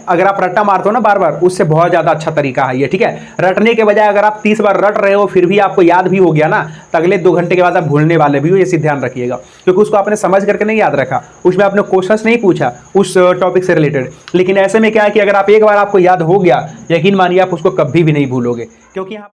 अगर आप रट्टा मारते हो ना बार बार, उससे बहुत ज्यादा अच्छा तरीका है ये, ठीक है। रटने के बजाय अगर आप 30 बार रट रहे हो फिर भी आपको याद भी हो गया ना, तो अगले 2 घंटे के बाद आप भूलने वाले भी हो, ये चीज ध्यान रखिएगा। क्योंकि उसको आपने समझ करके नहीं याद रखा, उसमें आपने क्वेश्चंस नहीं पूछा उस टॉपिक से रिलेटेड। लेकिन ऐसे में क्या है कि अगर आप एक बार आपको याद हो गया, यकीन मानिए आप उसको कभी भी नहीं भूलोगे। क्योंकि यहाँ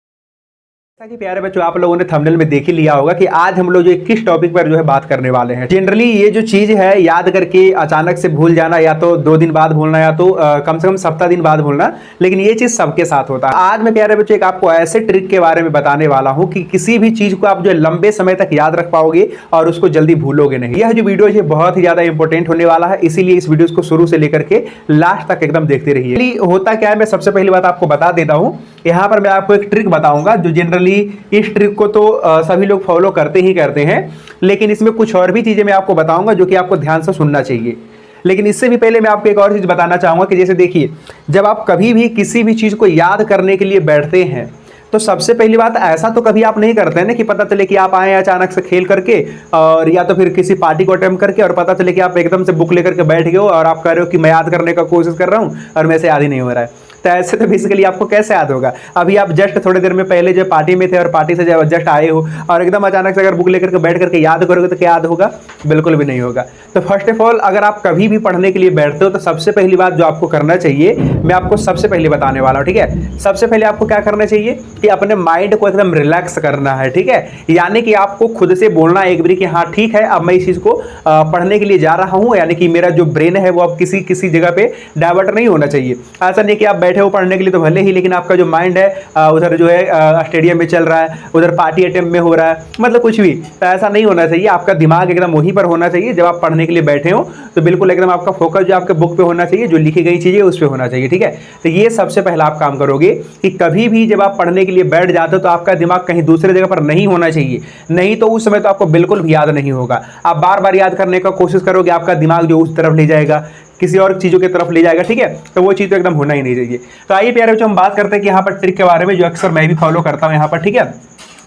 जैसा कि प्यारे बच्चों आप लोगों ने थंबनेल में देख ही लिया होगा कि आज हम लोग जो किस टॉपिक पर जो है बात करने वाले हैं। जनरली ये जो चीज है याद करके अचानक से भूल जाना, या तो 2 दिन बाद भूलना, या तो कम से कम सप्ताह दिन बाद भूलना, लेकिन ये चीज सबके साथ होता है। आज मैं प्यारे बच्चों एक आपको ऐसे ट्रिक के बारे में बताने वाला हूं कि किसी भी चीज को आप जो है लंबे समय तक याद रख पाओगे और उसको जल्दी भूलोगे नहीं। यह जो वीडियो है बहुत ही ज्यादा इंपॉर्टेंट होने वाला है, इसीलिए इस वीडियो को शुरू से लेकर के लास्ट तक एकदम देखते रहिए। होता क्या है, मैं सबसे पहली बात आपको बता देता हूं, यहाँ पर मैं आपको एक ट्रिक बताऊंगा जो जनरली इस ट्रिक को तो सभी लोग फॉलो करते ही करते हैं, लेकिन इसमें कुछ और भी चीजें मैं आपको बताऊंगा जो कि आपको ध्यान से सुनना चाहिए। लेकिन इससे भी पहले मैं आपको एक और चीज बताना चाहूंगा कि जैसे देखिए, जब आप कभी भी किसी भी चीज को याद करने के लिए बैठते हैं तो सबसे पहली बात, ऐसा तो कभी आप नहीं करते हैं ना कि पता चले कि आप आए अचानक से खेल करके और या तो फिर किसी पार्टी को अटेम्प्ट करके और पता चले कि आप एकदम से बुक लेकर के बैठ गए हो और आप कह रहे हो कि मैं याद करने का कोशिश कर रहा हूं और मेरे से याद ही नहीं हो रहा है। तो ऐसे तो बेसिकली आपको कैसे याद होगा? अभी आप जस्ट थोड़ी देर में पहले जो पार्टी में थे और पार्टी से जब जस्ट आए हो और एकदम अचानक से अगर बुक लेकर के बैठ करके याद करोगे तो क्या याद होगा? बिल्कुल भी नहीं होगा। तो फर्स्ट ऑफ ऑल अगर आप कभी भी पढ़ने के लिए बैठते हो तो सबसे पहली बात जो आपको करना चाहिए, मैं आपको सबसे पहले बताने वाला हूँ, ठीक है। सबसे पहले आपको क्या करना चाहिए कि अपने माइंड को एकदम रिलैक्स करना है, ठीक है। यानी कि आपको खुद से बोलना एक बार कि हाँ ठीक है, अब मैं इस चीज को पढ़ने के लिए जा रहा हूँ, यानी कि मेरा जो ब्रेन है वो अब किसी जगह पे डाइवर्ट नहीं होना चाहिए। ऐसा नहीं कि आप बैठे हो पढ़ने के लिए तो भले ही, लेकिन आपका जो माइंड है उधर जो है स्टेडियम में चल रहा है, उधर पार्टी अटेम्प्ट में हो रहा है, मतलब कुछ भी, तो ऐसा नहीं होना चाहिए। आपका दिमाग एकदम वहीं पर होना चाहिए। जब आप पढ़ने के लिए बैठे हो तो बिल्कुल एकदम आपका फोकस जो आपके बुक पे होना चाहिए, जो लिखी गई चीजें उस पे होना चाहिए, ठीक है। तो ये सबसे पहला आप काम करोगे कि कभी भी जब आप पढ़ने के लिए बैठ जाते हो तो आपका दिमाग कहीं दूसरे जगह पर नहीं होना चाहिए, नहीं तो उस समय तो आपको बिल्कुल भी याद नहीं होगा। आप बार बार याद करने का कोशिश करोगे, आपका दिमाग जो उस तरफ ले जाएगा, किसी और चीजों की तरफ ले जाएगा, ठीक है। तो वो चीज तो एकदम होना ही नहीं चाहिए। तो आइए प्यारे बच्चों हम बात करते हैं कि यहाँ पर ट्रिक के बारे में जो अक्सर मैं भी फॉलो करता हूँ यहाँ पर, ठीक है।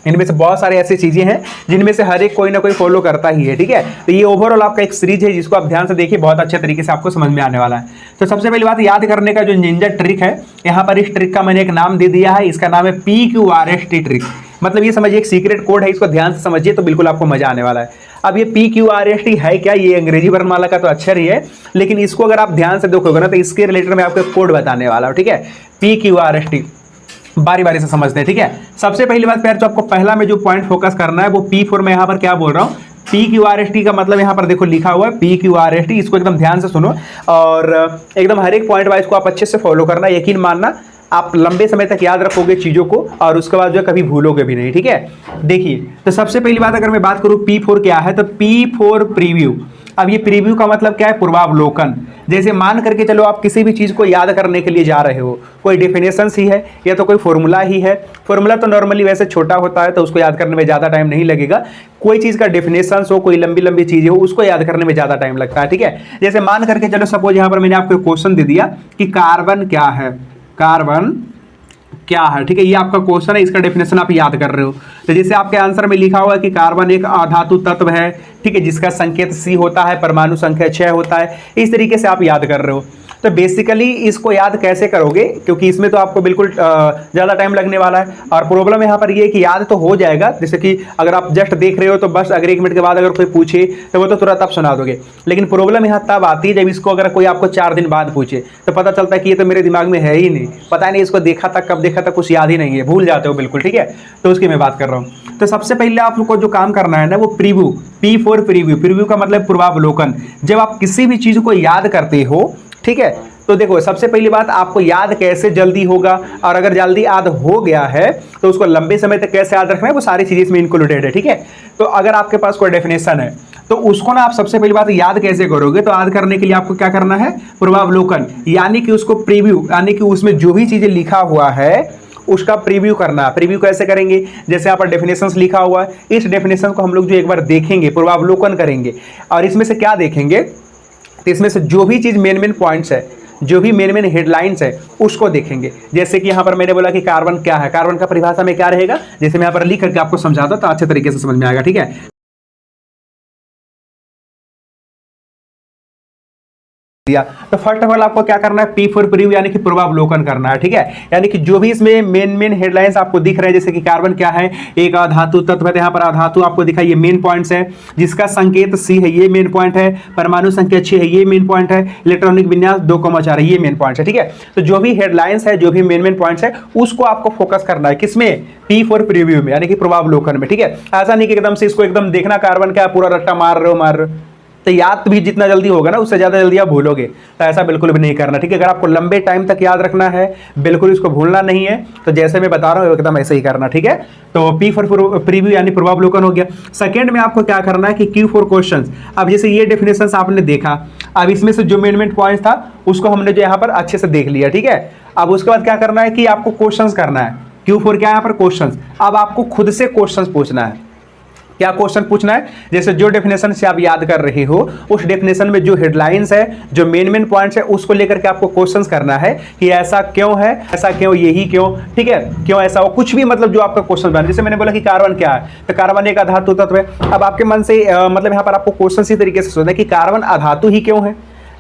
इनमें से बहुत सारे ऐसी चीजें हैं जिनमें से हर एक कोई ना कोई फॉलो करता ही है, ठीक है। तो ये ओवरऑल आपका एक सीरीज है जिसको आप ध्यान से देखिए, बहुत अच्छे तरीके से आपको समझ में आने वाला है। तो सबसे पहली बात, याद करने का जो निंजा ट्रिक है, यहाँ पर इस ट्रिक का मैंने एक नाम दे दिया है, इसका नाम है PQRST ट्रिक। मतलब ये समझिए एक सीक्रेट कोड है, इसको ध्यान से समझिए तो बिल्कुल आपको मजा आने वाला है। अब ये PQRST है क्या? ये अंग्रेजी वर्णमाला का तो अक्षर ही है, लेकिन इसको अगर आप ध्यान से देखोगे ना तो इसके रिलेटेड मैं आपको कोड बताने वाला हूँ, ठीक है। PQRST बारी बारी से समझते हैं, ठीक है। सबसे पहली बात प्यार, जो आपको पहला में जो पॉइंट फोकस करना है वो P4 में यहाँ पर क्या बोल रहा हूँ, PQRST का मतलब यहाँ पर देखो लिखा हुआ है PQRST, इसको एकदम ध्यान से सुनो और एकदम हर एक पॉइंट वाइज को आप अच्छे से फॉलो करना। यकीन मानना आप लंबे समय तक याद रखोगे चीजों को और उसके बाद जो कभी भूलोगे भी नहीं, ठीक है। देखिए, तो सबसे पहली बात अगर मैं बात करूं P4 क्या है, तो P4 प्रीव्यू। अब ये प्रीव्यू का मतलब क्या है? पूर्वावलोकन। जैसे मान करके चलो आप किसी भी चीज को याद करने के लिए जा रहे हो, कोई डेफिनेशन ही है या तो कोई फॉर्मूला ही है। फॉर्मूला तो नॉर्मली वैसे छोटा होता है तो उसको याद करने में ज्यादा टाइम नहीं लगेगा। कोई चीज का डेफिनेशन हो, कोई लंबी लंबी चीजें हो, उसको याद करने में ज्यादा टाइम लगता है, ठीक है। जैसे मान करके चलो सपोज यहाँ पर मैंने आपको क्वेश्चन दे दिया कि कार्बन क्या है, कार्बन क्या है, ठीक है। ये आपका क्वेश्चन है, इसका डेफिनेशन आप याद कर रहे हो। तो जैसे आपके आंसर में लिखा हुआ है कि कार्बन एक अधातु तत्व है, ठीक है, जिसका संकेत C होता है, परमाणु संख्या 6 होता है। इस तरीके से आप याद कर रहे हो। तो बेसिकली इसको याद कैसे करोगे, क्योंकि इसमें तो आपको बिल्कुल ज़्यादा टाइम लगने वाला है। और प्रॉब्लम यहाँ पर ये है कि याद तो हो जाएगा, जैसे कि अगर आप जस्ट देख रहे हो तो बस अगर 1 मिनट के बाद अगर कोई पूछे तो वो तो तुरंत आप सुना दोगे। लेकिन प्रॉब्लम यहाँ तब आती है जब इसको अगर कोई आपको 4 दिन बाद पूछे तो पता चलता है कि ये तो मेरे दिमाग में है ही नहीं, पता नहीं इसको देखा था कब देखा था, कुछ याद ही नहीं है, भूल जाते हो बिल्कुल, ठीक है। तो उसकी मैं बात कर रहा हूँ। तो सबसे पहले आप लोग को जो काम करना है ना वो प्रीव्यू, P4 प्रीव्यू। प्रीव्यू का मतलब पूर्वावलोकन। जब आप किसी भी चीज को याद करते हो, ठीक है, तो देखो सबसे पहली बात आपको याद कैसे जल्दी होगा, और अगर जल्दी याद हो गया है तो उसको लंबे समय तक कैसे याद रखना है, वो सारी चीजें इसमें इंक्लूडेड है, ठीक है। तो अगर आपके पास कोई डेफिनेशन है तो उसको ना आप सबसे पहली बात याद कैसे करोगे, तो याद करने के लिए आपको क्या करना है, पूर्वावलोकन, यानी कि उसको प्रीव्यू, यानी कि उसमें जो भी चीजें लिखा हुआ है उसका प्रीव्यू करना। प्रीव्यू कैसे करेंगे? जैसे यहाँ पर डेफिनेशंस लिखा हुआ है, इस डेफिनेशन को हम लोग जो एक बार देखेंगे, पूर्वावलोकन करेंगे, और इसमें से क्या देखेंगे, तो इसमें से जो भी चीज मेन पॉइंट्स है, जो भी मेन हेडलाइंस है उसको देखेंगे। जैसे कि यहाँ पर मैंने बोला कि कार्बन क्या है, कार्बन का परिभाषा में क्या रहेगा, जैसे मैं यहाँ पर लिख करके आपको समझाता तो अच्छे तरीके से समझ में आएगा, ठीक है। दिया। तो फर्स्ट ऑफ ऑल आपको क्या करना है, P4 प्रीव्यू यानी कि पूर्वावलोकन करना है, ठीक है। यानी कि जो भी इसमें मेन हेडलाइंस आपको दिख रहे हैं, जैसे कि कार्बन क्या है, एक अधातु तत्व है, यहाँ पर अधातु आपको दिखा, ये मेन पॉइंट्स है, जिसका संकेत C है, ये मेन पॉइंट है, परमाणु संख्या 6 है, ये मेन पॉइंट है, इलेक्ट्रॉनिक विन्यास 2,4 है, ये मेन पॉइंट्स है, ठीक है। तो जो भी हेडलाइंस है, जो भी मेन पॉइंट्स है, उसको आपको फोकस करना है, किसमें, P4 प्रीव्यू में, यानी कि पूर्वावलोकन में, ठीक है। ऐसा नहीं कि एकदम से इसको एकदम देखना कार्बन क्या पूरा रट्टा मार रहे हो, तो याद भी जितना जल्दी होगा ना उससे ज़्यादा जल्दी आप भूलोगे, तो ऐसा बिल्कुल भी नहीं करना, ठीक है। अगर आपको लंबे टाइम तक याद रखना है, बिल्कुल इसको भूलना नहीं है, तो जैसे मैं बता रहा हूँ एकदम ऐसे ही करना, ठीक है। तो P4 प्रीव्यू यानी पूर्वावलोकन हो गया। सेकंड में आपको क्या करना है कि Q4 क्वेश्चंस। अब जैसे ये डेफिनेशंस आपने देखा, अब इसमें से जो मेन पॉइंट था उसको हमने जो यहाँ पर अच्छे से देख लिया, ठीक है। अब उसके बाद क्या करना है कि आपको क्वेश्चंस करना है, Q4 क्या है यहाँ पर, क्वेश्चंस। अब आपको खुद से क्वेश्चंस पूछना है। क्या क्वेश्चन पूछना है, जैसे जो डेफिनेशन से आप याद कर रहे हो, उस डेफिनेशन में जो हेडलाइंस है, जो मेन पॉइंट्स है, उसको लेकर के आपको क्वेश्चंस करना है कि ऐसा क्यों है, ऐसा क्यों, यही क्यों, ठीक है, क्यों ऐसा हो, कुछ भी मतलब जो आपका क्वेश्चन बना। जैसे मैंने बोला कि कार्बन क्या है, तो कार्बन एक अधातु तत्व है। अब आपके मन से मतलब यहाँ पर आपको क्वेश्चन इसी तरीके से सोचना है कि कार्बन अधातु ही क्यों है।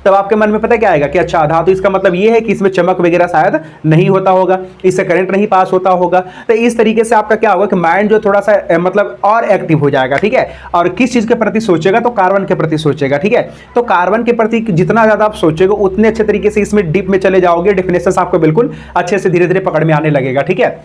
तब आपके मन में पता क्या आएगा कि अच्छा धातु, इसका मतलब ये है कि इसमें चमक वगैरह शायद नहीं होता होगा, इससे करंट नहीं पास होता होगा। तो इस तरीके से आपका क्या होगा कि माइंड जो थोड़ा सा मतलब और एक्टिव हो जाएगा, ठीक है। और किस चीज के प्रति सोचेगा, तो कार्बन के प्रति सोचेगा, ठीक है। तो कार्बन के प्रति जितना ज्यादा आप सोचेगा उतने अच्छे तरीके से इसमें डीप में चले जाओगे, डेफिनेशन आपको बिल्कुल अच्छे से धीरे धीरे पकड़ में आने लगेगा, ठीक है।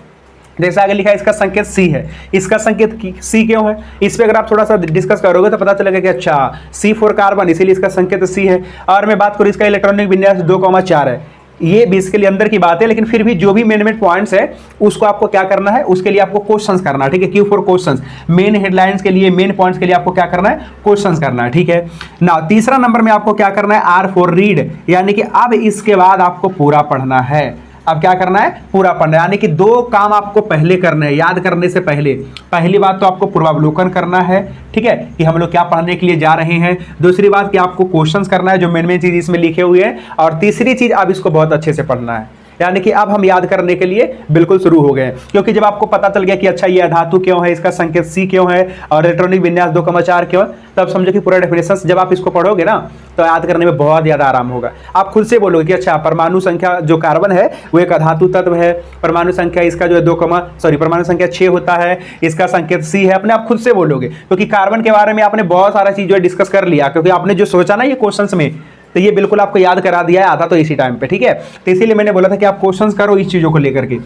जैसे आगे लिखा है इसका संकेत C है, इसका संकेत C क्यों है, इस पे अगर आप थोड़ा सा डिस्कस करोगे तो पता चलेगा कि अच्छा C4 कार्बन, इसीलिए इसका संकेत C है। और मैं बात करूँ इसका इलेक्ट्रॉनिक विन्यास 2,4 है, ये 20 के लिए अंदर की बात है, लेकिन फिर भी जो भी मेन पॉइंट्स है उसको आपको क्या करना है, उसके लिए आपको क्वेश्चंस करना है, ठीक है। Q4 क्वेश्चंस, मेन हेडलाइंस के लिए, मेन पॉइंट्स के लिए आपको क्या करना है, क्वेश्चंस करना है, ठीक है ना। तीसरा नंबर में आपको क्या करना है, R4 रीड, यानी कि अब इसके बाद आपको पूरा पढ़ना है। अब क्या करना है, पूरा पढ़ना है, यानी कि दो काम आपको पहले करने हैं याद करने से पहले। पहली बात तो आपको पूर्वावलोकन करना है, ठीक है, कि हम लोग क्या पढ़ने के लिए जा रहे हैं। दूसरी बात कि आपको क्वेश्चंस करना है, जो मेन चीज इसमें लिखे हुए हैं। और तीसरी चीज, अब इसको बहुत अच्छे से पढ़ना है, यानी कि अब हम याद करने के लिए बिल्कुल शुरू हो गए। क्योंकि जब आपको पता चल गया कि अच्छा ये धातु क्यों है, इसका संकेत C क्यों है, और इलेक्ट्रॉनिक विन्यास 2,4 क्यों है, तब समझो कि पूरा डेफिनेशन जब आप इसको पढ़ोगे ना तो याद करने में बहुत ज़्यादा आराम होगा। आप खुद से बोलोगे कि अच्छा परमाणु संख्या जो कार्बन है वो एक अधातु तत्व है, परमाणु संख्या इसका जो है परमाणु संख्या 6 होता है, इसका संकेत C है। अपने आप खुद से बोलोगे, क्योंकि कार्बन के बारे में आपने बहुत सारा चीज़ जो है डिस्कस कर लिया, क्योंकि आपने जो सोचा ना ये क्वेश्चन में, तो ये बिल्कुल आपको याद करा दिया है, आता तो इसी टाइम पे, ठीक है। तो इसीलिए मैंने बोला था कि आप क्वेश्चंस करो इस चीज़ों को लेकर के।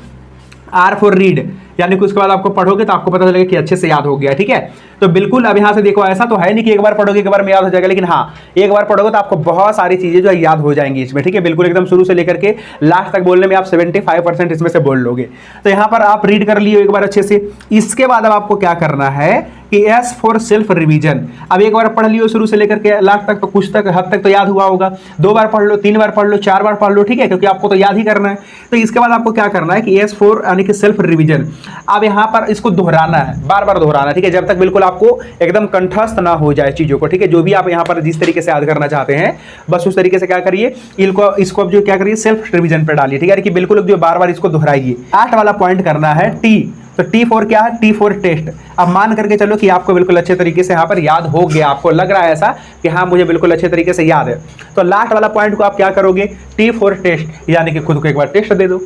R4 रीड, यानी कि उसके बाद आपको पढ़ोगे तो आपको पता चलेगा कि अच्छे से याद हो गया, ठीक है। तो बिल्कुल अब यहाँ से देखो, ऐसा तो है नहीं कि एक बार पढ़ोगे एक बार में याद हो जाएगा, लेकिन हाँ एक बार पढ़ोगे तो आपको बहुत सारी चीजें जो है याद हो जाएंगी इसमें, ठीक है। बिल्कुल एकदम शुरू से लेकर के लास्ट तक बोलने में आप 75% इसमें से बोल लोगे। तो यहाँ पर आप रीड कर लिए एक बार अच्छे से। इसके बाद अब आपको क्या करना है कि S4 सेल्फ रिवीजन। अब एक बार पढ़ लियो शुरू से लेकर के लास्ट तक, तो कुछ तक हद तक तो याद हुआ होगा। 2 बार पढ़ लो, 3 बार पढ़ लो, 4 बार पढ़ लो, ठीक है, क्योंकि आपको तो याद ही करना है। तो इसके बाद आपको क्या करना है कि S4 यानी कि सेल्फ रिवीजन। अब यहाँ पर इसको दोहराना है, बार बार दोहराना है, ठीक है, जब तक बिल्कुल आपको एकदम कंठस्थ ना हो जाए चीजों को, ठीक है। जो भी आप यहाँ पर जिस तरीके से याद करना चाहते हैं बस उस तरीके से क्या करिए, इसको जो क्या करिए सेल्फ रिवीजन पे डालिए, ठीक है, कि बिल्कुल जो बार बार इसको दोहराइए। 8 वाला पॉइंट करना है T। तो T4 क्या है, T4 टेस्ट। अब मान करके चलो कि आपको बिल्कुल अच्छे तरीके से यहाँ पर याद हो गया, आपको लग रहा है ऐसा कि हाँ मुझे बिल्कुल अच्छे तरीके से याद है। तो लास्ट वाला पॉइंट को आप क्या करोगे, T4 टेस्ट, यानी कि खुद को एक बार टेस्ट दे दो,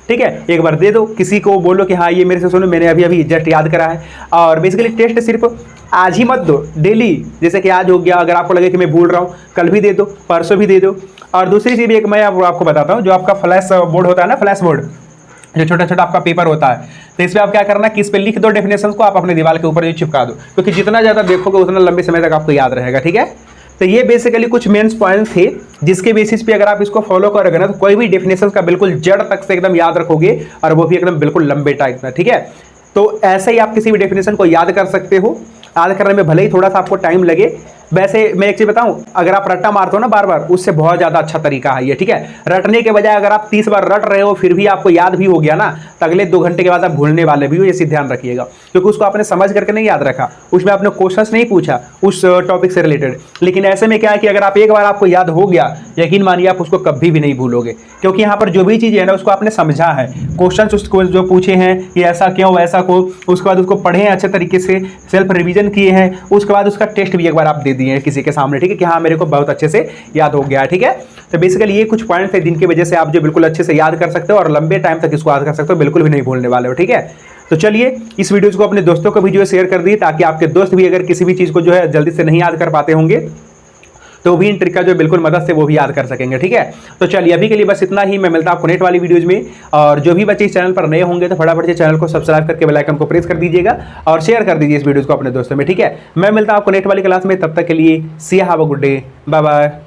ठीक है, एक बार दे दो, किसी को बोलो कि हाँ ये मेरे से सुनो, मैंने अभी जस्ट याद करा है। और बेसिकली टेस्ट सिर्फ आज ही मत दो, डेली, जैसे कि आज हो गया, अगर आपको लगे कि मैं भूल रहा हूँ कल भी दे दो, परसों भी दे दो। और दूसरी चीज़ भी एक मैं आपको बताता हूँ, जो आपका फ्लैश बोर्ड होता है ना, फ्लैश बोर्ड जो छोटा छोटा आपका पेपर होता है, तो इसमें आप क्या करना है कि इस पे लिख दो डेफिनेशन को, आप अपने दीवार के ऊपर चिपका दो, क्योंकि जितना ज़्यादा देखोगे उतना लंबे समय तक आपको याद रहेगा, ठीक है। तो ये बेसिकली कुछ मेंस पॉइंट्स थे जिसके बेसिस पे अगर आप इसको फॉलो करोगे ना तो कोई भी डेफिनेशन का बिल्कुल जड़ तक से एकदम याद रखोगे, और वो भी एकदम बिल्कुल लंबे टाइम में, ठीक है। तो ऐसे ही आप किसी भी डेफिनेशन को याद कर सकते हो। याद करने में भले ही थोड़ा सा आपको टाइम लगे, वैसे मैं एक चीज़ बताऊं, अगर आप रट्टा मारते हो ना बार बार, उससे बहुत ज़्यादा अच्छा तरीका है ये, ठीक है। रटने के बजाय अगर आप 30 बार रट रहे हो फिर भी आपको याद भी हो गया ना, तो अगले 2 घंटे के बाद आप भूलने वाले भी हो, ये चीज़ ध्यान रखिएगा। क्योंकि उसको आपने समझ करके नहीं याद रखा, उसमें आपने क्वेश्चंस नहीं पूछा उस टॉपिक से रिलेटेड। लेकिन ऐसे में क्या है कि अगर आप एक बार आपको याद हो गया, यकीन मानिए आप उसको कभी भी नहीं भूलोगे, क्योंकि यहाँ पर जो भी चीज़ है ना उसको आपने समझा है, क्वेश्चन उसको जो पूछे हैं कि ऐसा क्यों वैसा को, उसके बाद उसको पढ़े हैं अच्छे तरीके से, सेल्फ रिविजन किए हैं, उसके बाद उसका टेस्ट भी एक बार आप दे दिए हैं किसी के सामने, ठीक है, कि हाँ मेरे को बहुत अच्छे से याद हो गया है, ठीक है। तो बेसिकली ये कुछ पॉइंट्स थे जिनकी वजह से आप जो बिल्कुल अच्छे से याद कर सकते हो और लंबे टाइम तक इसको याद कर सकते हो, बिल्कुल भी नहीं भूलने वाले हो, ठीक है। तो चलिए इस वीडियोज़ को अपने दोस्तों को भी जो है शेयर कर दिए, ताकि आपके दोस्त भी अगर किसी भी चीज़ को जो है जल्दी से नहीं याद कर पाते होंगे तो भी इन ट्रिक का जो बिल्कुल मदद से वो भी याद कर सकेंगे, ठीक है। तो चलिए अभी के लिए बस इतना ही। मैं मिलता हूं आपको नेट वाली वीडियोज में, और जो भी बच्चे इस चैनल पर नए होंगे तो फटाफट से चैनल को सब्सक्राइब करके बेल आइकन को प्रेस कर दीजिएगा और शेयर कर दीजिए इस वीडियो को अपने दोस्तों में, ठीक है। मैं मिलता हूं आपको नेट वाली क्लास में, तब तक के लिए see have a good day, bye bye.